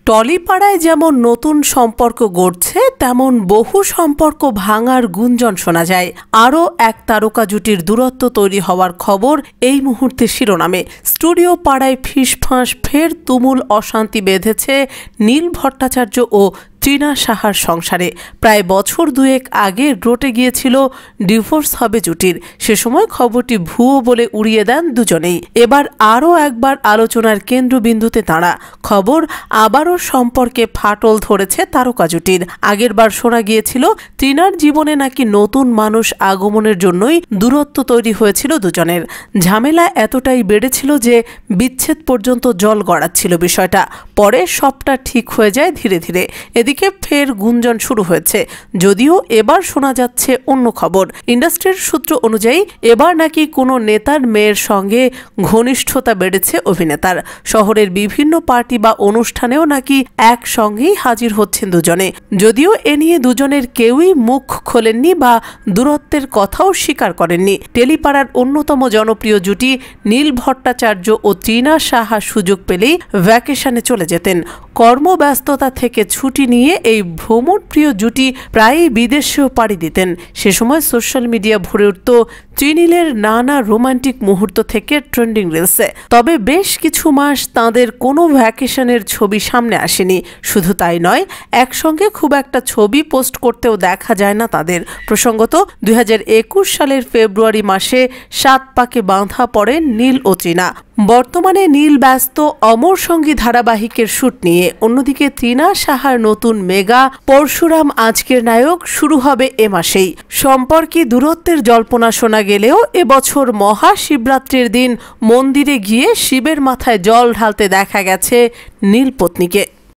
টলিপাড়ায় যেমন নতুন সম্পর্ক গড়ছে তেমন বহু সম্পর্ক ভাঙার গুঞ্জন শোনা যায়। আরও এক তারকা জুটির দূরত্ব তৈরি হওয়ার খবর এই মুহূর্তে শিরোনামে। স্টুডিও পাড়ায় ফিসফাঁস, ফের তুমুল অশান্তি বেঁধেছে নীল ভট্টাচার্য ও ট্রিনা সাহার সংসারে। প্রায় বছর দুয়েক আগে রটে গিয়েছিল ডিভোর্স হবে জুটির। সে সময় খবরটি ভুয়ো বলে উড়িয়ে দেন দুজনেই। এবার আরও একবার আলোচনার কেন্দ্রবিন্দুতে তাঁরা। খবর আবারও সম্পর্কে ফাটল ধরেছে তারকা জুটির। আগেরবার শোনা গিয়েছিল ট্রিনার জীবনে নাকি নতুন মানুষ আগমনের জন্যই দূরত্ব তৈরি হয়েছিল দুজনের। ঝামেলা এতটাই বেড়েছিল যে বিচ্ছেদ পর্যন্ত জল গড়াচ্ছিল বিষয়টা। পরে সবটা ঠিক হয়ে যায় ধীরে ধীরে। এদিকে ফের গুঞ্জন শুরু হয়েছে, যদিও এবার শোনা যাচ্ছে অন্য খবর। ইন্ডাস্ট্রির সূত্র অনুযায়ী এবার নাকি কোনো নেতার মেয়ের সঙ্গে ঘনিষ্ঠতা বেড়েছে অভিনেতার। শহরের বিভিন্ন পার্টি বা অনুষ্ঠানেও নাকি একসঙ্গেই হাজির হচ্ছেন দুজনে। যদিও এ নিয়ে দুজনের কেউই মুখ খোলেননি বা দূরত্বের কথাও স্বীকার করেননি। টেলিপাড়ার অন্যতম জনপ্রিয় জুটি নীল ভট্টাচার্য ও ট্রিনা সাহা সুযোগ পেলেই ভ্যাকেশনে চলে যেতেন। কর্মব্যস্ততা থেকে ছুটি নিয়ে এই ভ্রমণপ্রিয় জুটি প্রায়ই বিদেশেও পাড়ি দিতেন। সে সময় সোশ্যাল মিডিয়া ভরে উঠত ত্রিনীলের নানা রোমান্টিক মুহূর্ত থেকে ট্রেন্ডিং রিলসে। তবে বেশ কিছু মাস তাঁদের কোনো ভ্যাকেশনের ছবি সামনে আসেনি। শুধু তাই নয়, একসঙ্গে খুব একটা ছবি পোস্ট করতেও দেখা যায় না তাদের। প্রসঙ্গত 2021 সালের ফেব্রুয়ারি মাসে 7 পাকে বাঁধা পড়েন নীল ও ট্রিনা। বর্তমানে নীল ব্যস্ত অমর সঙ্গী ধারাবাহিকের শুট নিয়ে। অন্যদিকে ট্রিনা সাহার নতুন মেগা পরশুরাম আজকের নায়ক শুরু হবে এ মাসেই। সম্পর্কে দূরত্বের জল্পনা শোনা গেলেও এবছর মহাশিবরাত্রির দিন মন্দিরে গিয়ে শিবের মাথায় জল ঢালতে দেখা গেছে নীল পত্নীকে।